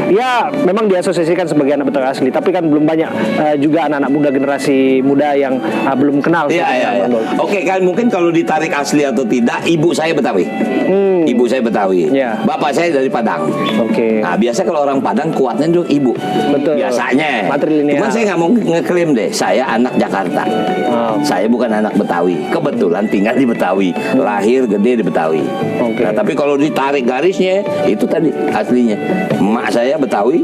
Ya, memang diasosiasikan sebagai anak Betawi asli, tapi kan belum banyak juga anak-anak muda, generasi muda yang belum kenal. Iya. Oke, kan mungkin kalau ditarik asli atau tidak, ibu saya Betawi. Ibu saya Betawi. Ya. Bapak saya dari Padang. Oke. Nah, biasa kalau orang Padang kuatnya itu ibu. Betul. Biasanya. Matrilineal. Cuman saya nggak mau ngeklaim deh, saya anak Jakarta. Saya bukan anak Betawi. Kebetulan tinggal di Betawi, lahir gede di Betawi. Nah, tapi kalau ditarik garisnya, itu tadi aslinya. Emak saya Betawi.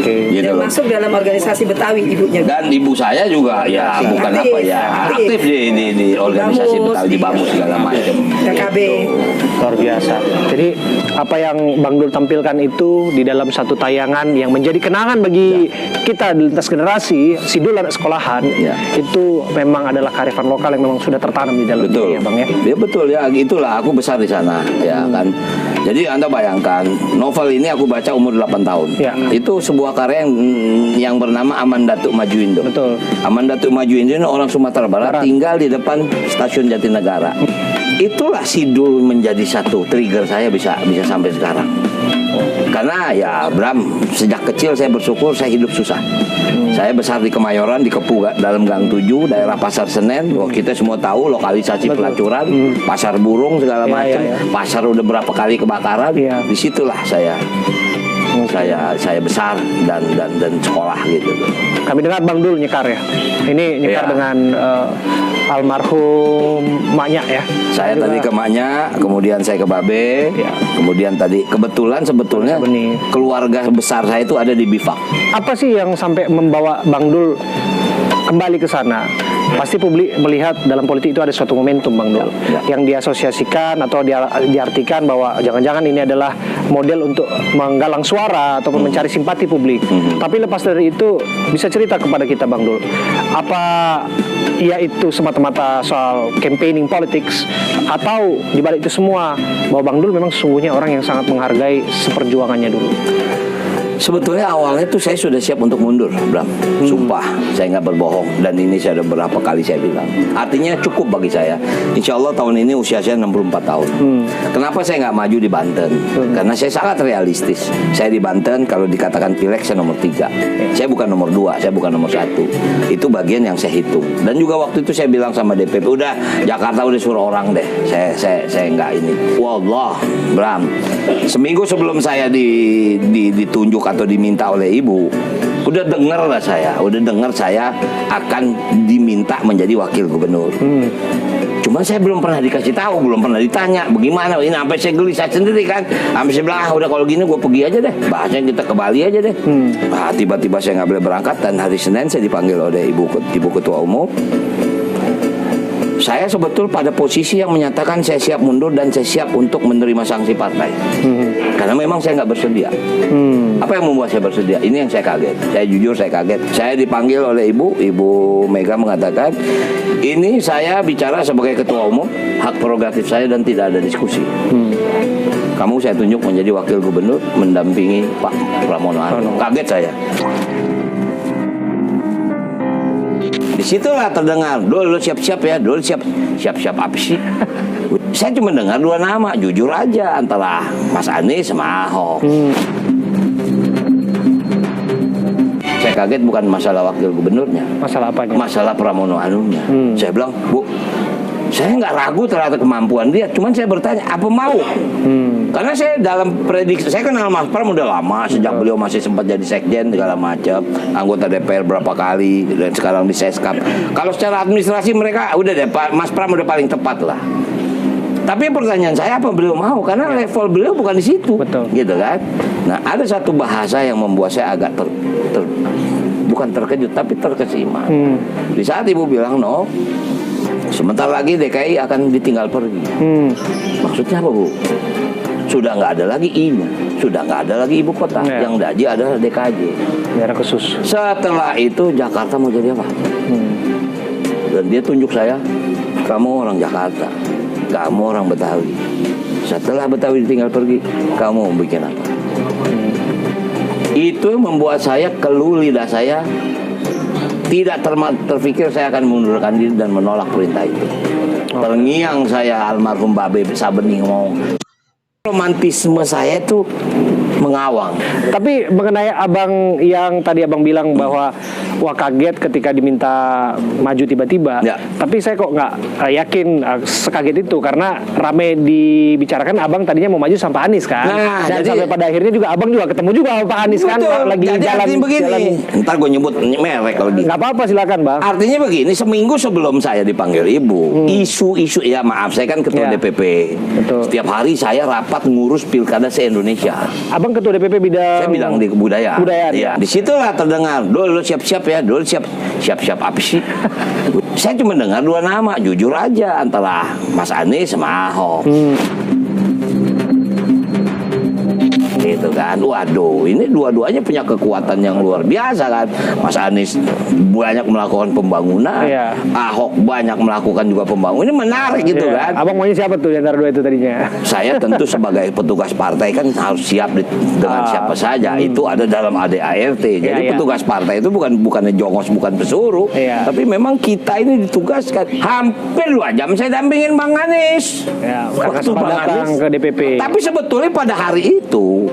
Gitu Dan loh. masuk dalam organisasi Betawi ibunya. Dan ibu saya juga ya bukan Aktif, apa ya aktif di organisasi Bamus, Betawi, di Bamus segala macam. PKB. Luar biasa. Jadi apa yang Bang Dul tampilkan itu di dalam satu tayangan yang menjadi kenangan bagi kita di lintas generasi, si Dul anak sekolahan, itu memang adalah kearifan lokal yang memang sudah tertanam di dalam diri ya Bang ya. Ya betul ya, itulah aku besar di sana ya kan. Jadi Anda bayangkan, novel ini aku baca umur 8 tahun. Itu sebuah karya yang bernama Aman Datuk Maju Indo. Betul. Aman Datuk Maju Indo ini orang Sumatera Barat, tinggal di depan stasiun Jatinegara. Itulah si Dul menjadi satu trigger saya bisa sampai sekarang. Karena ya Bram, sejak kecil saya bersyukur saya hidup susah. Saya besar di Kemayoran, di Kepu, dalam Gang 7, daerah Pasar Senen. Wah, kita semua tahu lokalisasi pelacuran, pasar burung segala macam. Pasar udah berapa kali kebakaran. Disitulah saya besar dan sekolah gitu. Kami dengar Bang Dul nyekar ya. Ini nyekar dengan almarhum maknya ya. Saya tadi ke maknya, kemudian saya ke Babe, kemudian tadi kebetulan sebetulnya keluarga besar saya itu ada di Bifak. Apa sih yang sampai membawa Bang Dul kembali ke sana? Pasti publik melihat dalam politik itu ada suatu momentum Bang Dul yang diasosiasikan atau diartikan bahwa jangan-jangan ini adalah model untuk menggalang suara atau mencari simpati publik. Tapi lepas dari itu bisa cerita kepada kita Bang Dul, apa ya itu semata-mata soal campaigning politics atau dibalik itu semua bahwa Bang Dul memang sesungguhnya orang yang sangat menghargai seperjuangannya dulu? Sebetulnya awalnya tuh saya sudah siap untuk mundur, Bram. Sumpah, saya nggak berbohong. Dan ini saya udah berapa kali saya bilang. Artinya cukup bagi saya. Insya Allah tahun ini usia saya 64 tahun. Kenapa saya nggak maju di Banten? Karena saya sangat realistis. Saya di Banten, kalau dikatakan pileg, saya nomor 3. Saya bukan nomor 2, saya bukan nomor 1. Itu bagian yang saya hitung. Dan juga waktu itu saya bilang sama DPP, udah Jakarta udah suruh orang deh. Saya nggak ini. Wallah, Bram. Seminggu sebelum saya ditunjuk atau diminta oleh ibu, udah dengar saya akan diminta menjadi wakil gubernur. Cuman saya belum pernah dikasih tahu, belum pernah ditanya bagaimana ini, sampai saya gelisah sendiri kan, sampai saya bilang udah kalau gini gue pergi aja deh, bahasanya kita ke Bali aja deh. Tiba-tiba saya nggak boleh berangkat dan hari Senin saya dipanggil oleh ibu ketua umum. Saya sebetul pada posisi yang menyatakan saya siap mundur dan saya siap untuk menerima sanksi partai. Karena memang saya nggak bersedia. Apa yang membuat saya bersedia? Ini yang saya kaget. Saya jujur saya kaget. Saya dipanggil oleh Ibu Mega mengatakan, ini saya bicara sebagai ketua umum, hak prerogatif saya dan tidak ada diskusi. Kamu saya tunjuk menjadi wakil gubernur mendampingi Pak Pramono Anung. Kaget saya. Disitulah terdengar, Dul siap-siap ya, Dul siap-siap apa sih? Saya cuma dengar 2 nama, jujur aja, antara Mas Anies sama Ahok. Saya kaget bukan masalah wakil gubernurnya. Masalah apanya? Masalah Pramono Anungnya. Saya bilang, Bu, saya nggak ragu terhadap kemampuan dia, cuman saya bertanya, apa mau? Karena saya dalam prediksi, saya kenal Mas Pram udah lama, sejak beliau masih sempat jadi sekjen segala macam, anggota DPR berapa kali, dan sekarang di Seskap. Kalau secara administrasi mereka udah deh, Mas Pram udah paling tepat lah. Tapi pertanyaan saya, apa beliau mau? Karena level beliau bukan di situ. Betul. Gitu kan. Nah, ada satu bahasa yang membuat saya agak bukan terkejut, tapi terkesima. Di saat ibu bilang, no, sebentar lagi DKI akan ditinggal pergi. Maksudnya apa, Bu? Sudah nggak ada lagi I-nya, sudah nggak ada lagi ibu kota. Yang daji adalah DKJ, daerah khusus. Setelah itu Jakarta mau jadi apa? Dan dia tunjuk saya, kamu orang Jakarta, kamu orang Betawi. Setelah Betawi ditinggal pergi, kamu mau bikin apa? Itu membuat saya, keluh lidah saya, tidak terpikir saya akan mengundurkan diri dan menolak perintah itu. Terngiang saya almarhum Babe Sabeni ngomong. Romantisme saya tuh mengawang. Tapi mengenai abang yang tadi abang bilang bahwa wah kaget ketika diminta maju tiba-tiba. Ya. Tapi saya kok nggak yakin sekaget itu karena rame dibicarakan abang tadinya mau maju sama Pak Anies kan. Nah, dan jadi- sampai pada akhirnya juga abang juga ketemu juga sama Pak Anies kan Betul. lagi Jadi jalan. artinya begini. Ntar gue nyebut merek lagi. Nggak apa-apa silakan bang. Artinya begini, seminggu sebelum saya dipanggil ibu, isu-isu, ya maaf, saya kan ketua Ya. DPP. Betul. Setiap hari saya rapat ngurus pilkada se-Indonesia. Abang ketua DPP bidang. Saya bilang di kebudayaan. Kebudayaan, Iya. ya. Disitulah terdengar, Dul, lu siap-siap ya, Dul, siap-siap apa sih? Saya cuma dengar dua nama, jujur aja, antara Mas Anies sama Ahok. Gitu kan, waduh, ini dua-duanya punya kekuatan yang luar biasa kan. Mas Anies banyak melakukan pembangunan, Iya. Ahok banyak melakukan juga pembangunan, ini menarik gitu Iya. kan. Abang maunya siapa tuh di antara dua itu tadinya? Saya tentu sebagai petugas partai kan harus siap dengan siapa saja. Itu ada dalam ADART. Jadi Iya, iya. petugas partai itu bukannya jongos, bukan pesuruh. Iya. Tapi memang kita ini ditugaskan. Hampir 2 jam saya dampingin Bang Anies. Ya, karena Waktu sempat Bang datang Anies. ke DPP. Tapi sebetulnya pada hari itu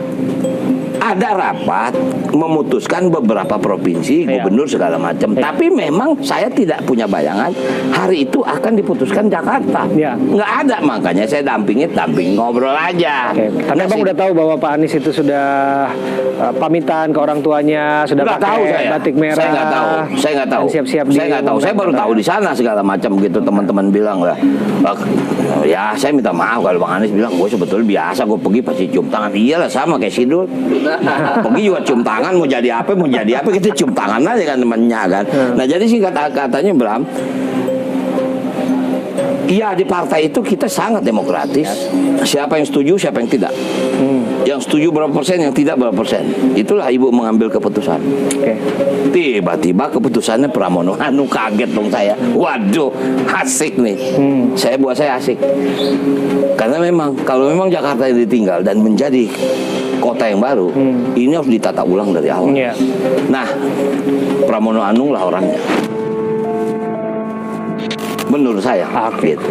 ada rapat memutuskan beberapa provinsi, Iya. gubernur segala macam. Iya. Tapi memang saya tidak punya bayangan hari itu akan diputuskan Jakarta. Iya. Nggak ada, makanya saya dampingin ngobrol aja. Oke, karena abang Kasih- udah tahu bahwa Pak Anies itu sudah pamitan ke orang tuanya, sudah Nggak tahu pakai saya. batik merah. Saya nggak tahu. Saya nggak tahu. dan siap-siap Saya nggak tahu. Saya baru tahu di sana segala macam gitu. Teman-teman bilang lah. Ya saya minta maaf kalau Bang Anies bilang, gue sebetulnya biasa gue pergi pasti cium tangan. Iyalah sama kayak Sidul. Pergi juga cium tangan, mau jadi apa kita cium tangan aja kan temannya kan. Nah jadi singkat katanya Bram. Iya di partai itu kita sangat demokratis. Siapa yang setuju, siapa yang tidak. Yang setuju berapa persen, yang tidak berapa persen. Itulah ibu mengambil keputusan. Oke. Tiba-tiba keputusannya Pramono. Anu kaget dong saya. Waduh, asik nih. Buat saya asik. Karena memang kalau memang Jakarta yang ditinggal dan menjadi kota yang baru, ini harus ditata ulang dari awal. Iya. Nah, Pramono Anung lah orangnya. Menurut saya, Oke. gitu.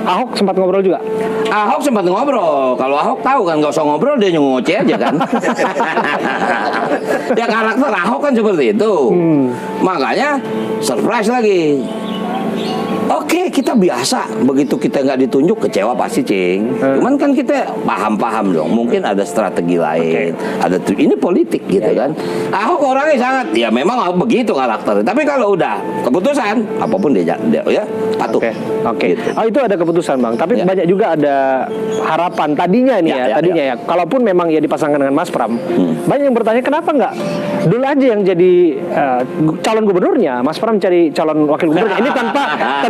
Ahok sempat ngobrol juga. Ahok sempat ngobrol. Kalau Ahok tahu kan nggak usah ngobrol, dia ngoceh aja kan. Ya karakter Ahok kan seperti itu. Makanya surprise lagi. Oke, kita biasa. Begitu kita nggak ditunjuk, kecewa pasti, Cing. Cuman kan kita paham-paham dong. Mungkin ada strategi lain. Ini politik gitu kan. Ahok orangnya sangat, ya memang Ahok begitu karakternya. Tapi kalau udah keputusan, apapun dia ya patuh. Oke. Gitu. Oh itu ada keputusan bang. Tapi Ya. banyak juga ada harapan tadinya nih Ya, tadinya ya. Kalaupun memang ya dipasangkan dengan Mas Pram, banyak yang bertanya kenapa nggak dulu aja yang jadi calon gubernurnya, Mas Pram cari calon wakil gubernurnya. Ini tanpa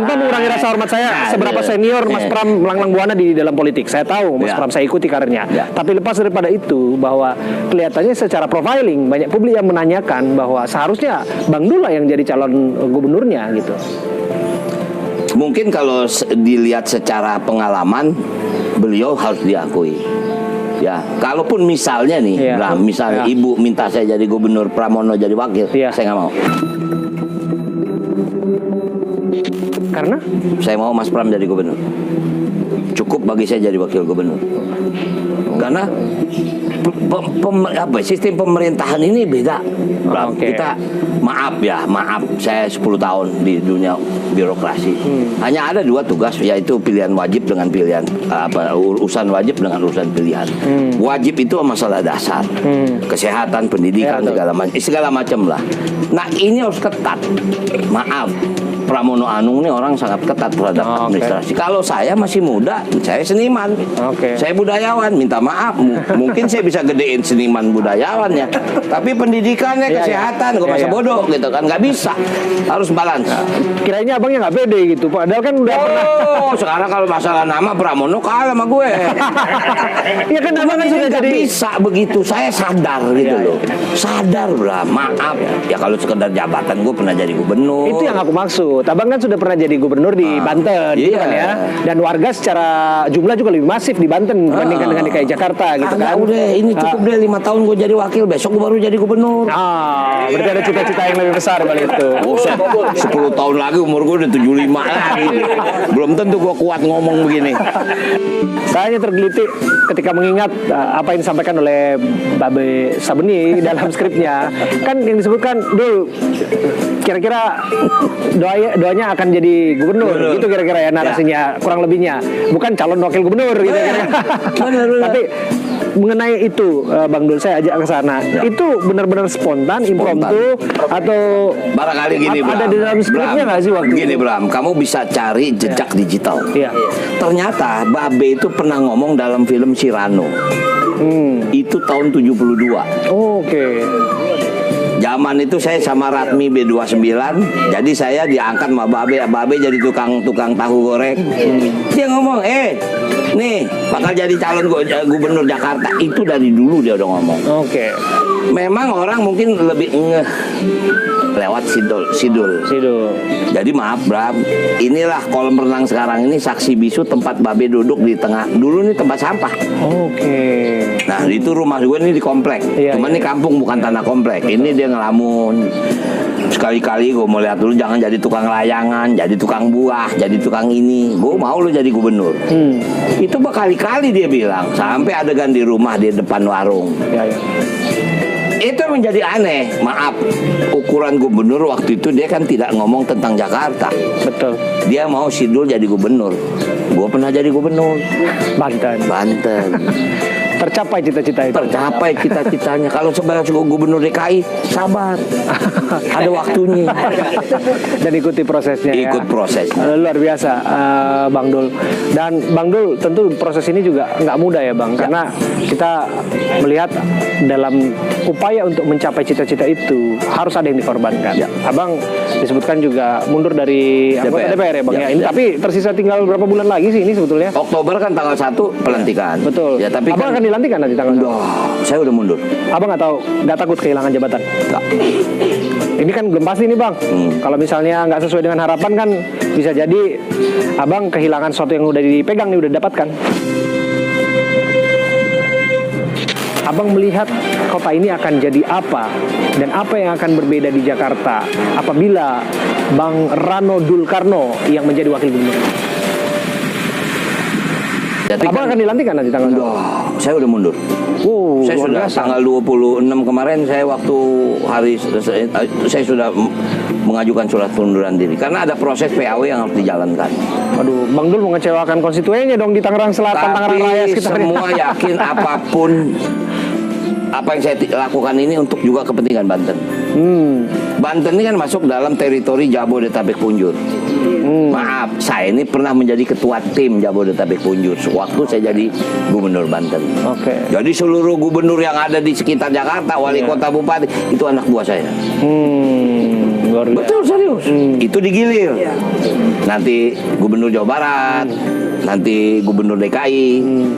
mengurangi rasa hormat saya seberapa senior Mas Pram melanglang buana di dalam politik. Saya tahu Mas Ya. Pram, saya ikuti karirnya. Ya. Tapi lepas daripada itu bahwa kelihatannya secara profiling banyak publik yang menanyakan bahwa seharusnya Bang Dul lah yang jadi calon gubernurnya gitu. Mungkin kalau dilihat secara pengalaman, beliau harus diakui. Ya, kalaupun misalnya nih, Iya. Bram, misalnya Iya. ibu minta saya jadi gubernur, Pramono jadi wakil, Iya. saya nggak mau. Karena Saya mau Mas Pram jadi gubernur. Cukup bagi saya jadi wakil gubernur. Karena sistem pemerintahan ini beda. Bram. Oke. Kita maaf saya 10 tahun di dunia birokrasi. Hanya ada 2 tugas, yaitu pilihan wajib dengan pilihan urusan wajib dengan urusan pilihan. Wajib itu masalah dasar, kesehatan, pendidikan, Ya, segala macam lah. Nah ini harus ketat. Maaf, Pramono Anung ini orang sangat ketat terhadap administrasi. Kalau saya masih muda, saya seniman. Saya budayawan, minta maaf. Mungkin saya bisa gedein seniman budayawannya. Tapi pendidikannya, kesehatan, gue masa bodoh gitu kan. Nggak bisa. Harus balance. kirainnya abangnya nggak pede gitu. Padahal kan udah pernah. Oh, sekarang kalau masalah nama Pramono kalah sama gue. Iya kan abang kan Ini sudah nggak jadi. bisa begitu. Saya sadar gitu Iya, loh. Sadar, Bram. Maaf. Ya kalau sekedar jabatan gue pernah jadi gubernur. Itu yang aku maksud. disebut. Abang kan sudah pernah jadi gubernur di Banten, gitu iya. kan ya. Dan warga secara jumlah juga lebih masif di Banten dibandingkan dengan DKI Jakarta, gitu kan. Udah, ini cukup deh 5 tahun gue jadi wakil, besok gue baru jadi gubernur. Berarti ada cita-cita yang lebih besar balik itu. 10 tahun lagi umur gue udah 75 lagi. Belum tentu gue kuat ngomong begini. Saya hanya tergelitik ketika mengingat apa yang disampaikan oleh Babe Sabeni dalam skripnya. Kan yang disebutkan, Dul, kira-kira doanya akan jadi gubernur. Gitu kira-kira ya narasinya, kurang lebihnya. Bukan calon wakil gubernur gitu kira-kira. Tapi mengenai itu, Bang Dul, saya ajak ke sana. Itu benar-benar spontan, impromptu, atau barangkali gini, Bram. ada di dalam skripnya nggak sih waktu gini, itu? Bram, kamu bisa cari jejak digital. Iya. Ternyata Babe itu pernah ngomong dalam film Cyrano. Itu tahun 72. Oke. Zaman itu saya sama Ratmi B29, jadi saya diangkat sama Babe jadi tukang tahu goreng. Dia ngomong, nih bakal jadi calon gubernur Jakarta. Itu dari dulu dia udah ngomong. Oke. Memang orang mungkin lebih ngeh lewat sidul. Jadi maaf, Bram, inilah kolam renang sekarang ini saksi bisu tempat Babe duduk di tengah. Dulu ini tempat sampah. Oke. Nah, itu rumah gue ini di komplek. Iya, Cuman ini kampung, bukan tanah komplek. Ini dia ngelamun. Sekali-kali gue mau lihat dulu, jangan jadi tukang layangan, jadi tukang buah, jadi tukang ini. Gue mau lu jadi gubernur. Itu berkali-kali dia bilang, sampai adegan di rumah di depan warung. Ya. Itu menjadi aneh. Maaf, ukuran gubernur waktu itu dia kan tidak ngomong tentang Jakarta. Betul. Dia mau Sidul jadi gubernur. Gue pernah jadi gubernur Banten. Tercapai cita-cita itu. Tercapai cita-citanya. Kalau sebagai gubernur DKI, sabar. Ada waktunya. Dan ikuti prosesnya. Ikut proses. Luar biasa, Bang Dul. Dan Bang Dul, tentu proses ini juga nggak mudah ya, Bang. Karena kita melihat dalam upaya untuk mencapai cita-cita itu harus ada yang dikorbankan. Abang disebutkan juga mundur dari anggota DPR ya, Bang. Ini tapi tersisa tinggal berapa bulan lagi sih ini sebetulnya? Oktober kan tanggal 1 pelantikan. Betul. Ya, tapi Abang kan akan dilantikan nanti tanggal 1. saya udah mundur. Abang nggak takut kehilangan jabatan? Nggak. Ini kan belum pasti nih, Bang. Kalau misalnya nggak sesuai dengan harapan kan bisa jadi Abang kehilangan sesuatu yang udah dipegang nih, udah dapatkan. Abang melihat kota ini akan jadi apa dan apa yang akan berbeda di Jakarta apabila Bang Rano Dulkarno yang menjadi wakil gubernur. Jadi Abang akan dilantikan nanti tanggal 2. Saya udah mundur. Saya sudah tanggal 26 kemarin saya waktu hari saya sudah mengajukan surat pengunduran diri karena ada proses PAW yang harus dijalankan. Aduh, Bang Dul mengecewakan konstituennya dong di Tangerang Selatan, Tangerang Raya Tapi sekitarnya. semua yakin apapun apa yang saya lakukan ini untuk juga kepentingan Banten. Banten ini kan masuk dalam teritori Jabodetabek Punjur. Maaf, saya ini pernah menjadi ketua tim Jabodetabek Punjur waktu saya jadi gubernur Banten. Oke. Jadi seluruh gubernur yang ada di sekitar Jakarta, wali kota, bupati, itu anak buah saya. Luar biasa. Betul, serius. Itu digilir. Nanti gubernur Jawa Barat, nanti gubernur DKI,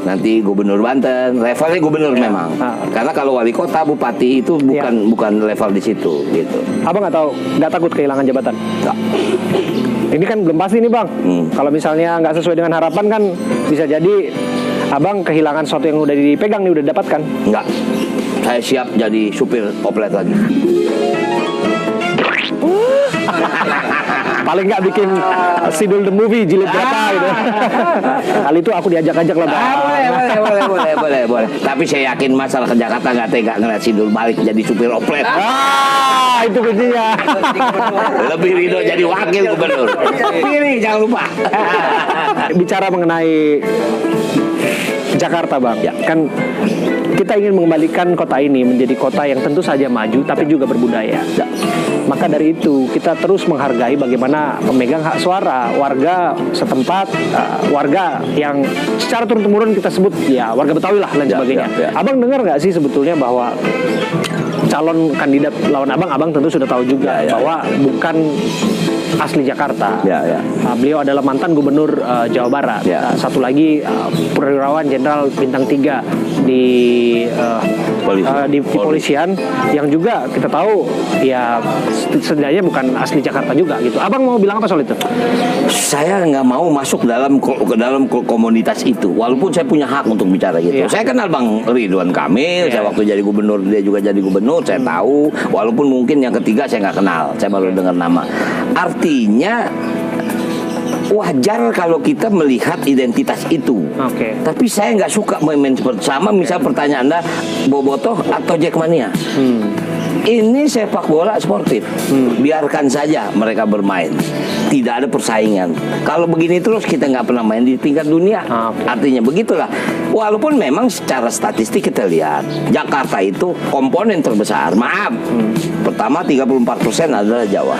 nanti gubernur Banten, levelnya gubernur memang. Karena kalau wali kota, bupati itu bukan level di situ, gitu. Abang nggak takut kehilangan jabatan? Nggak. Ini kan belum pasti nih, Bang. Kalau misalnya nggak sesuai dengan harapan kan bisa jadi Abang kehilangan sesuatu yang udah dipegang nih, udah dapatkan. Nggak. Saya siap jadi supir oplet lagi. Paling nggak bikin Sidul the Movie jilid berapa gitu. Kali itu aku diajak-ajak lah, Bang. Boleh. Tapi saya yakin masalah ke Jakarta nggak tega ngeliat Sidul balik jadi supir oplet. Itu kuncinya. Lebih ridho jadi wakil gubernur. Pilih, jangan lupa. Bicara mengenai Jakarta, Bang, kan kita ingin mengembalikan kota ini menjadi kota yang tentu saja maju tapi juga berbudaya. Maka dari itu kita terus menghargai bagaimana pemegang hak suara warga setempat, warga yang secara turun-temurun kita sebut ya warga Betawi lah dan sebagainya. Abang dengar nggak sih sebetulnya bahwa calon kandidat lawan abang tentu sudah tahu juga bahwa bukan asli Jakarta. Beliau adalah mantan gubernur Jawa Barat. Satu lagi Purnawirawan Jenderal bintang 3 di di kepolisian yang juga kita tahu ya setidaknya bukan asli Jakarta juga gitu. Abang mau bilang apa soal itu? Saya nggak mau masuk ke dalam komunitas itu, walaupun saya punya hak untuk bicara gitu. Iya. Saya kenal Bang Ridwan Kamil, saya waktu jadi gubernur, dia juga jadi gubernur, saya tahu. Walaupun mungkin yang ketiga saya nggak kenal, saya baru dengar nama. Artinya wajar kalau kita melihat identitas itu. Oke. Tapi saya nggak suka main seperti sama. Misal pertanyaan Anda, Bobotoh atau Jackmania? Ini sepak bola sportif. Biarkan saja mereka bermain. Tidak ada persaingan. Kalau begini terus kita nggak pernah main di tingkat dunia. Oke. Artinya begitulah. Walaupun memang secara statistik kita lihat Jakarta itu komponen terbesar. Maaf. Pertama 34% adalah Jawa.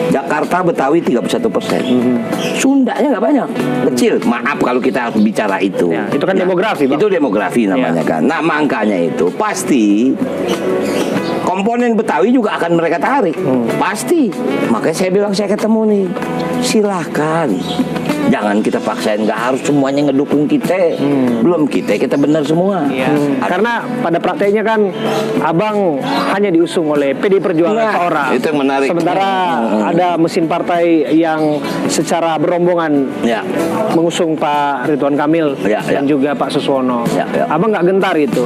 Jakarta Betawi 31%. Sundanya nggak banyak, kecil. Maaf kalau kita bicara itu. Ya, itu kan demografi, Bang. Itu demografi namanya kan. Nah, makanya itu pasti komponen Betawi juga akan mereka tarik. Pasti. Makanya saya bilang saya ketemu nih. Silahkan. Jangan kita paksain, nggak harus semuanya ngedukung kita. Belum kita benar semua. Iya. Karena pada prakteknya kan Abang hanya diusung oleh PD Perjuangan Nah, seorang. itu yang menarik. Sementara ada mesin partai yang secara berombongan Ya. mengusung Pak Ridwan Kamil Ya, dan ya. juga Pak Suswono. Ya, ya. Abang nggak gentar itu?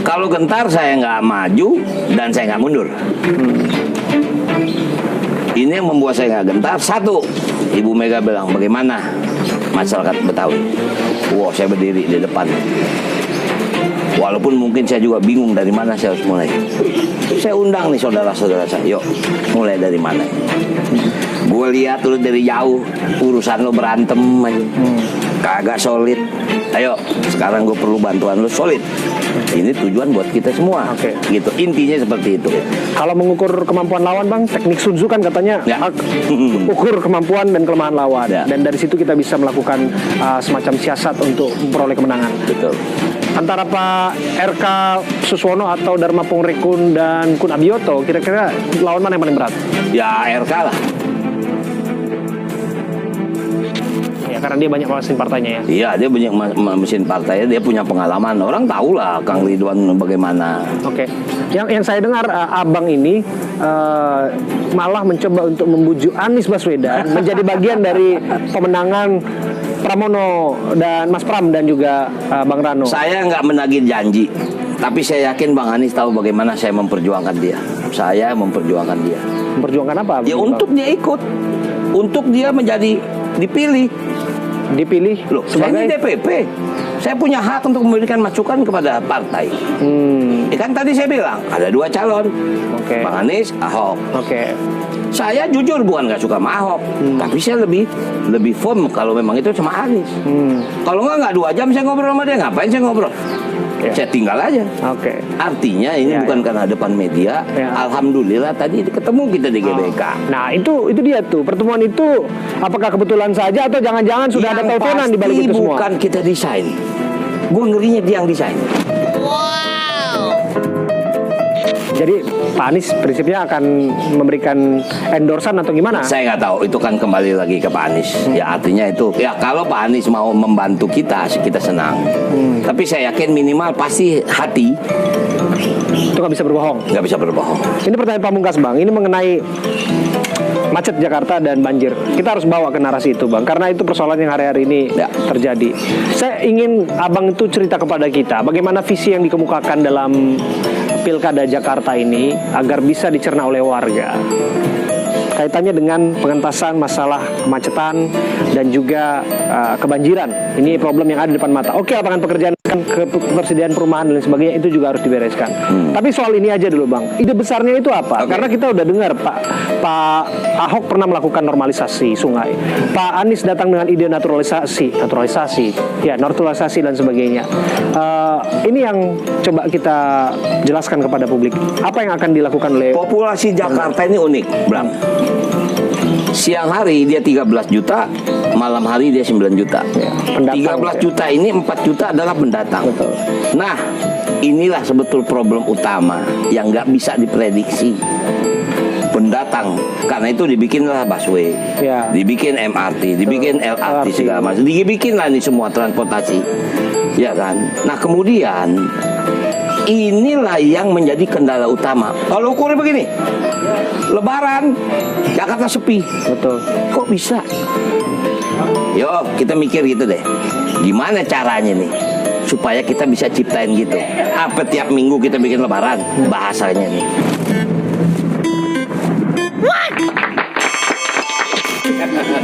Kalau gentar saya nggak maju dan saya nggak mundur. Ini yang membuat saya nggak gentar. Satu, Ibu Mega bilang bagaimana masyarakat Betawi. Wow, saya berdiri di depan. Walaupun mungkin saya juga bingung dari mana saya harus mulai. Saya undang nih saudara-saudara saya. Yuk, mulai dari mana? Gue lihat dulu dari jauh urusan lo berantem aja. Kagak solid. Ayo, sekarang gue perlu bantuan lo solid. Ini tujuan buat kita semua. Oke. Gitu. Intinya seperti itu. Kalau mengukur kemampuan lawan, Bang, teknik Sun Tzu kan katanya Ya. ukur kemampuan dan kelemahan lawan. Ya. Dan dari situ kita bisa melakukan semacam siasat untuk memperoleh kemenangan. Betul. Antara Pak RK Suswono atau Dharma Pongrekun dan Kun Abioto, kira-kira lawan mana yang paling berat? Ya RK lah. Ya, karena dia banyak mesin partainya ya. Iya, dia banyak mesin partainya, dia punya pengalaman. Orang tahu lah Kang Ridwan bagaimana. Oke. Yang saya dengar Abang ini malah mencoba untuk membujuk Anies Baswedan menjadi bagian dari pemenangan Pramono dan Mas Pram dan juga Bang Rano. Saya nggak menagih janji, tapi saya yakin Bang Anies tahu bagaimana saya memperjuangkan dia. Saya memperjuangkan dia. Memperjuangkan apa? Ya Bang? untuk dia ikut, untuk dia menjadi dipilih. Dipilih Loh, saya ini DPP. Saya punya hak untuk memberikan masukan kepada partai. Ya kan tadi saya bilang ada dua calon, Oke. Bang Anies, Ahok. Oke. Saya jujur bukan nggak suka sama Ahok, tapi saya lebih firm kalau memang itu sama Anies. Kalau nggak 2 jam saya ngobrol sama dia, ngapain saya ngobrol? Ya. Saya tinggal aja. Oke. Artinya ini Ya, bukan karena depan media. Ya. Alhamdulillah tadi ketemu kita di GBK. Nah itu dia tuh pertemuan itu apakah kebetulan saja atau jangan-jangan sudah ada teleponan di balik itu semua? Bukan kita desain. Gue ngerinya dia yang desain. Jadi Pak Anies prinsipnya akan memberikan endorsan atau gimana? Saya nggak tahu, itu kan kembali lagi ke Pak Anies. Ya artinya itu, ya kalau Pak Anies mau membantu kita senang. Tapi saya yakin minimal pasti hati Itu nggak bisa berbohong. nggak bisa berbohong. Ini pertanyaan pamungkas Bang, ini mengenai macet Jakarta dan banjir. Kita harus bawa ke narasi itu Bang, karena itu persoalan yang hari-hari ini Ya. terjadi. Saya ingin Abang itu cerita kepada kita, bagaimana visi yang dikemukakan dalam Pilkada Jakarta ini agar bisa dicerna oleh warga. Kaitannya dengan pengentasan masalah kemacetan dan juga kebanjiran. Ini problem yang ada di depan mata. Oke, lapangan pekerjaan, ketersediaan perumahan dan sebagainya itu juga harus dibereskan. Tapi soal ini aja dulu Bang. Ide besarnya itu apa? Oke. Karena kita udah dengar Pak Ahok pernah melakukan normalisasi sungai. Pak Anies datang dengan ide naturalisasi dan sebagainya. Ini yang coba kita jelaskan kepada publik. Apa yang akan dilakukan oleh Populasi Jakarta ini unik, Bram. Siang hari dia 13 juta, malam hari dia 9 juta. pendatang, 13 ya? juta ini 4 juta adalah pendatang. Betul. Nah, inilah sebetul problem utama yang nggak bisa diprediksi. pendatang. Karena itu dibikinlah busway, Ya. dibikin MRT, dibikin LRT segala macam, dibikinlah ini semua transportasi, ya kan. Nah kemudian inilah yang menjadi kendala utama. Kalau ukurnya begini, Lebaran Jakarta sepi, Betul. kok bisa? Yo kita mikir gitu deh, gimana caranya nih supaya kita bisa ciptain gitu? Apa tiap minggu kita bikin Lebaran? Bahasanya nih.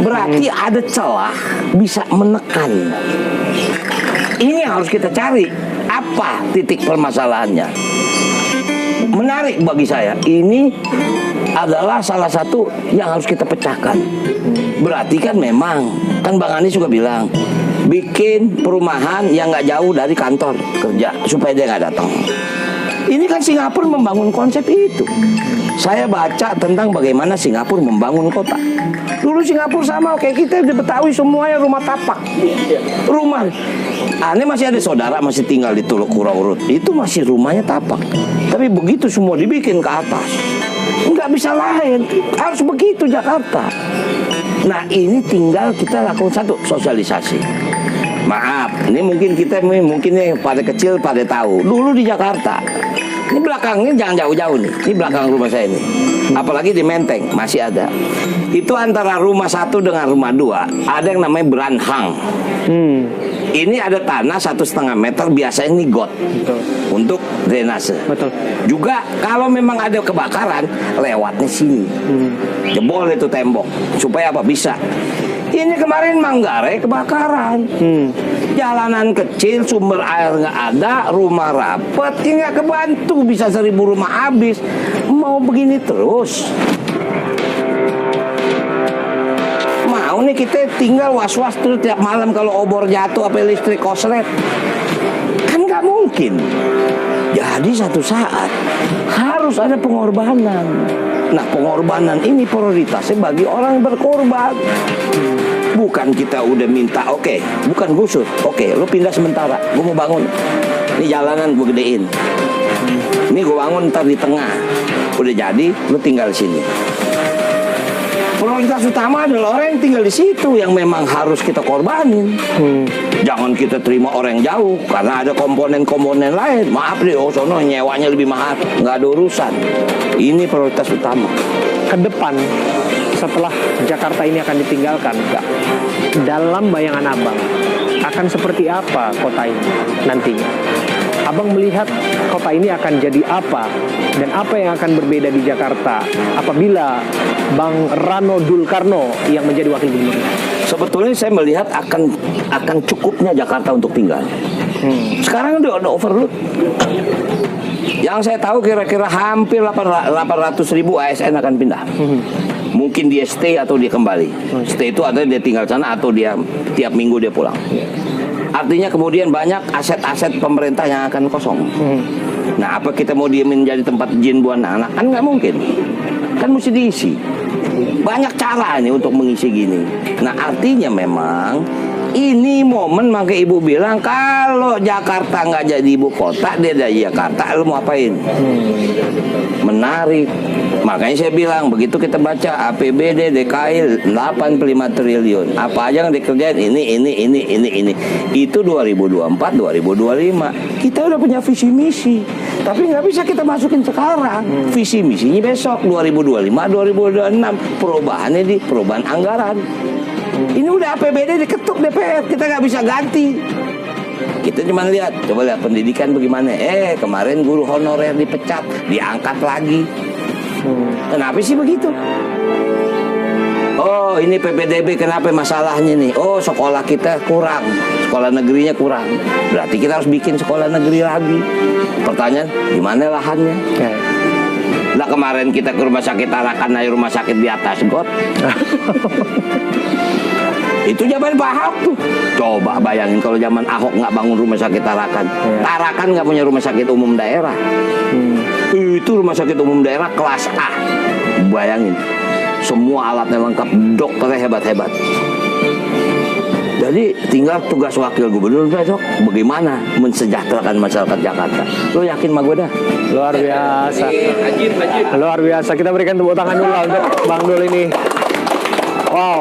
Berarti ada celah bisa menekan. Ini yang harus kita cari. Apa titik permasalahannya? Menarik bagi saya. Ini adalah salah satu yang harus kita pecahkan. Berarti kan memang, kan Bang Anies juga bilang, bikin perumahan yang nggak jauh dari kantor kerja supaya dia nggak datang. Ini kan Singapura membangun konsep itu. Saya baca tentang bagaimana Singapura membangun kota. Dulu Singapura sama kayak kita di Betawi, semuanya rumah tapak. Rumah. Aneh masih ada saudara masih tinggal di Teluk Kurau Urut. Itu masih rumahnya tapak. Tapi begitu semua dibikin ke atas, nggak bisa lain. Harus begitu Jakarta. Nah ini tinggal kita lakukan satu, sosialisasi. Maaf, ini mungkin kita mungkin pada kecil pada tahu. Dulu di Jakarta, ini belakangnya jangan jauh-jauh nih. Ini belakang rumah saya ini. Apalagi di Menteng masih ada. Itu antara rumah satu dengan rumah dua ada yang namanya beranhang. Ini ada tanah 1,5 meter, biasanya ini got. Betul. Untuk drainase. Betul. Juga kalau memang ada kebakaran, lewatnya sini. Jebol itu tembok. Supaya apa? Bisa. Ini kemarin Manggarai kebakaran. Jalanan kecil, sumber air nggak ada, rumah rapet, ya nggak kebantu, bisa 1.000 rumah habis. Mau begini terus? Mau nih kita tinggal was-was terus tiap malam kalau obor jatuh apa listrik koslet? Kan nggak mungkin. Jadi satu saat harus ada pengorbanan. Nah pengorbanan ini prioritasnya bagi orang yang berkorban. Bukan kita udah minta, oke, bukan gusur, oke, lu pindah sementara, gue mau bangun, ini jalanan gue gedein, ini gue bangun ntar di tengah, udah jadi, lu tinggal di sini. Prioritas utama adalah orang yang tinggal di situ yang memang harus kita korbanin. Jangan kita terima orang yang jauh karena ada komponen-komponen lain. Maaf deh, oh sono nyewanya lebih mahal, nggak ada urusan. Ini prioritas utama. Ke depan setelah Jakarta ini akan ditinggalkan, dalam bayangan Abang akan seperti apa kota ini nantinya? Abang melihat kota ini akan jadi apa dan apa yang akan berbeda di Jakarta apabila Bang Rano Dulkarno yang menjadi wakil gubernur? Sebetulnya saya melihat akan cukupnya Jakarta untuk tinggal. Sekarang udah overload. Yang saya tahu kira-kira hampir 800.000 ASN akan pindah. Mungkin dia stay atau dia kembali. Stay itu ada dia tinggal sana atau dia tiap minggu dia pulang. Artinya kemudian banyak aset-aset pemerintah yang akan kosong. Nah apa kita mau dia menjadi tempat jin buat anak? Kan nggak mungkin. Kan mesti diisi. Banyak cara nih untuk mengisi gini. Nah artinya memang ini momen, maka ibu bilang kalau Jakarta nggak jadi ibu kota, dia dari Jakarta, lu mau apain? Menarik. Makanya saya bilang begitu kita baca APBD DKI 85 triliun. Apa aja yang dikerjain ini. Itu 2024, 2025. Kita udah punya visi misi. Tapi nggak bisa kita masukin sekarang. Visi misinya besok 2025, 2026. Perubahannya di perubahan anggaran. Ini udah APBD diketuk DPR, kita nggak bisa ganti. Kita cuma lihat, coba lihat pendidikan bagaimana. Kemarin guru honorer dipecat, diangkat lagi. Kenapa sih begitu? Oh, ini PPDB kenapa masalahnya nih? Oh, sekolah kita kurang, sekolah negerinya kurang. Berarti kita harus bikin sekolah negeri lagi. Pertanyaan, gimana lahannya? Nah kemarin kita ke rumah sakit Tarakan, naik rumah sakit di atas got. Itu zaman Pak Ahok tuh. Coba bayangin kalau zaman Ahok nggak bangun rumah sakit Tarakan. Tarakan nggak punya rumah sakit umum daerah. Itu rumah sakit umum daerah kelas A. Bayangin, semua alatnya lengkap, dokternya hebat-hebat. Jadi tinggal tugas wakil gubernur besok bagaimana mensejahterakan masyarakat Jakarta. Lo yakin sama gue dah? Luar biasa. Luar biasa. Kita berikan tepuk tangan dulu lah untuk Bang Dul ini. Wow.